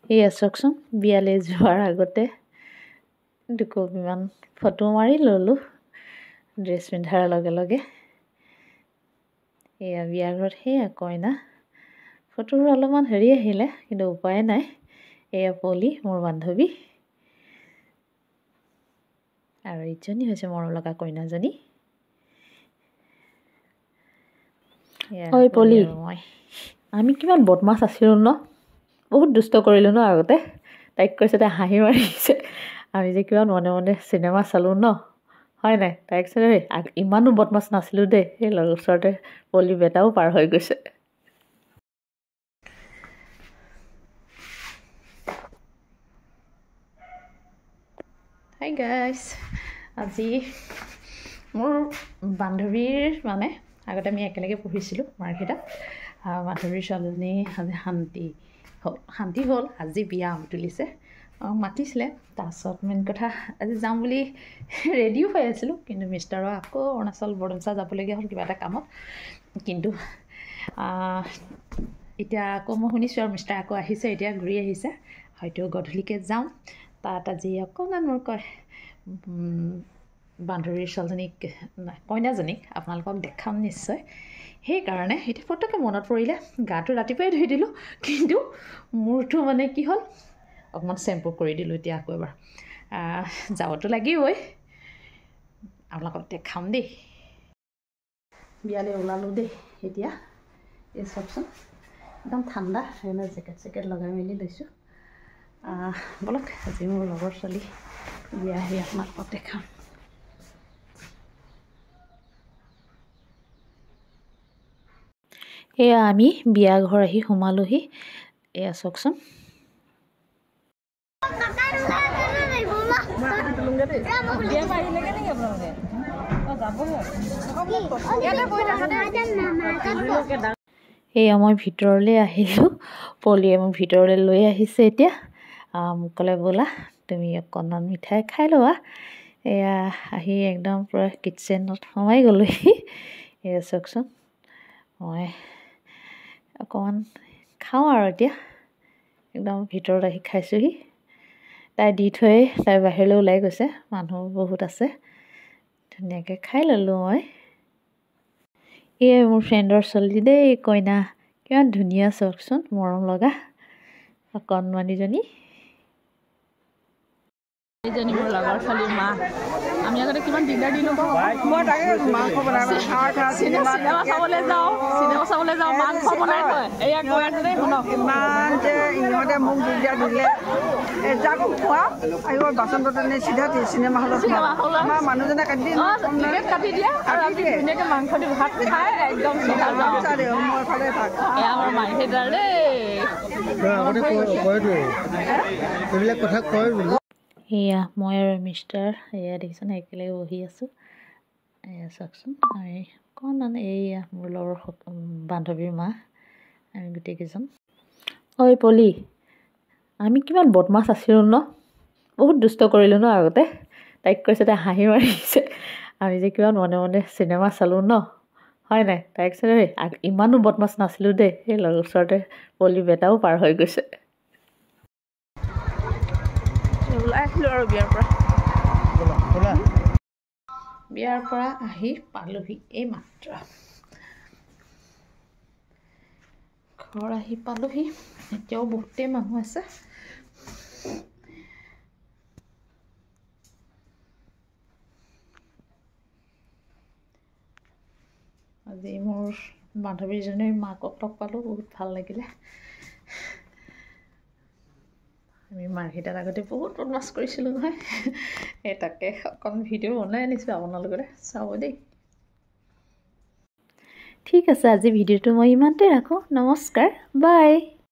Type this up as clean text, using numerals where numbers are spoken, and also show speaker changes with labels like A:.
A: এয়া চাওকচোন বিয়ালৈ যোৱাৰ আগতে দুকপিমান ফটো মাৰি ল'লোঁ ড্ৰেছ পিন্ধাৰ লগে লগে। এয়া বিয়া ঘৰত সেয়া কইনা ফটোৰ অলপমান হেৰি আহিলে, কিন্তু উপায় নাই। এয়া পলি মোৰ বান্ধৱী, আৰু ইজনী হৈছে মৰম লগা কইনাজনী। ঐ পলি, আমি কিমান বদমাছ আছিলোঁ ন, বহুত দুষ্ট কৰিলোঁ ন আগতে। তাইক কৈছে, তাই হাঁহি মাৰিছে আমি যে কিমান মনে মনে চিনেমা চালোঁ ন, হয় নাই? তাইক কৈছে ইমানো বদমাছ নাছিলোঁ দেই। সেই ওচৰতে পলি বেটাও পাৰ হৈ গৈছে। হাই গাইছ, আজি মোৰ বান্ধৱীৰ আগতে আমি একেলগে পঢ়িছিলোঁ মাৰ্কেটত। বান্ধৱীৰ ছোৱালীজনী আজি শান্তি হ'ল আজি বিয়া তুলিছে, মাতিছিলে। তাৰপাছত মেইন কথা আজি যাম বুলি ৰেডিও হৈ আছিলোঁ, কিন্তু মিষ্টাৰৰ আকৌ অৰুণাচল বৰডুমচা যাবলগীয়া হ'ল কিবা এটা কামত। কিন্তু এতিয়া আকৌ মই শুনিছোঁ আৰু মিষ্টাৰ আকৌ আহিছে, এতিয়া ঘূৰি আহিছে, হয়তো গধূলিকৈ যাম। তাত আজি অকণমান মোৰ বান্ধৱীৰ ছোৱালীজনীক কইনাজনীক আপোনালোকক দেখাম নিশ্চয়। সেইকাৰণে এতিয়া পটককৈ মনত পৰিলে, গাটো ৰাতিপুৱাই ধুই দিলোঁ, কিন্তু মূৰটো কি হ'ল অকণমান চেম্পু কৰি দিলোঁ। এতিয়া আকৌ এবাৰ যাবতো লাগিবই, আপোনালোকক দেখাম দেই। বিয়ালৈ ওলালোঁ দেই। এতিয়া এই চাওকচোন একদম ঠাণ্ডা, সেইকাৰণে জেকেট লগাই মেলি লৈছোঁ। বলক আজি মোৰ লগৰ ছোৱালী বিয়া আহি আপোনালোকক দেখাম। এয়া আমি বিয়া ঘৰ আহি সোমালোহি। এয়া চাওকচোন এয়া মই ভিতৰলৈ আহিলোঁ, পলিয়ে মোক ভিতৰলৈ লৈ আহিছে। এতিয়া মোক ক'লে ব'লা তুমি অকণমান মিঠাই খাই লোৱা। এয়া আহি একদম পূৰা কিটচেনত সোমাই গ'লোহি। এয়া চাওকচোন মই অকণমান খাওঁ আৰু এতিয়া একদম ভিতৰত আহি খাইছোঁহি। তাই দি থৈ তাই বাহিৰলৈ ওলাই গৈছে, মানুহ বহুত আছে, ধুনীয়াকৈ খাই ল'লোঁ মই। এয়াই মোৰ ফ্ৰেণ্ডৰ ছোৱালী দেই, কইনা কিমান ধুনীয়া চাওকচোন, মৰম লগা অকণমানিজনী। এইজনী মোৰ লগৰ ছোৱালীৰ মা। আমি আগতে কিমান দিগদাৰ দিলোঁ, মই তাকে মাংস বনাই চিনেমা চাবলৈ যাওঁ মাংস বনাই থয়। এয়া কৈ আছে দেই, শুনক ইমান যে ইহঁতে মোক দিগদাৰ দিলে। যাকো খোৱা আহিব বাচন বৰ্তন চিধা চিনেমা হলত আমাৰ মানুহজনে কাটি দিয়ে, ধুনীয়াকৈ মাংস দি ভাত খাই একদম চিধা যাওঁ। মই ফালে থাক এয়া আমাৰ মাইহেদাৰ দেই, এইবিলাক কথা কয় বোলো। এয়া মই আৰু মিষ্টাৰ, এয়া দেখিছোন একেলগে বহি আছোঁ। এয়া চাওকচোন আমি অকণমান, এয়া মোৰ লগৰ বান্ধৱীৰ মা, আমি গোটেইকেইজন। ঐ পলি, আমি কিমান বদমাছ আছিলোঁ ন, বহুত দুষ্ট কৰিলোঁ ন আগতে। তাইক কৈছে, তাই হাঁহি মাৰিছে আমি যে কিমান মনে মনে চিনেমা চালোঁ ন, হয় নাই? তাইক কৈছে ইমানো বদমাছ নাছিলোঁ দেই। সেই ওচৰতে পলি বেটাও পাৰ হৈ গৈছে। ওলাই আহিলোঁ আৰু বিয়াৰ পৰা আহি পালোহি এই মাত্ৰ। ঘৰ আহি পালোহি, এতিয়াও বহুতেই মানুহ আছে। আজি মোৰ বান্ধৱীজনীৰ মাকক লগ পালোঁ, বহুত ভাল লাগিলে। আমি মাৰ্কেটত আগতে বহুত বদমাছ কৰিছিলোঁ নহয়, এই তাকে অকণ ভিডিঅ' বনাই আনিছোঁ আপোনালোকলৈ চাব দেই। ঠিক আছে, আজি ভিডিঅ'টো মই ইমানতে ৰাখোঁ। নমস্কাৰ, বাই।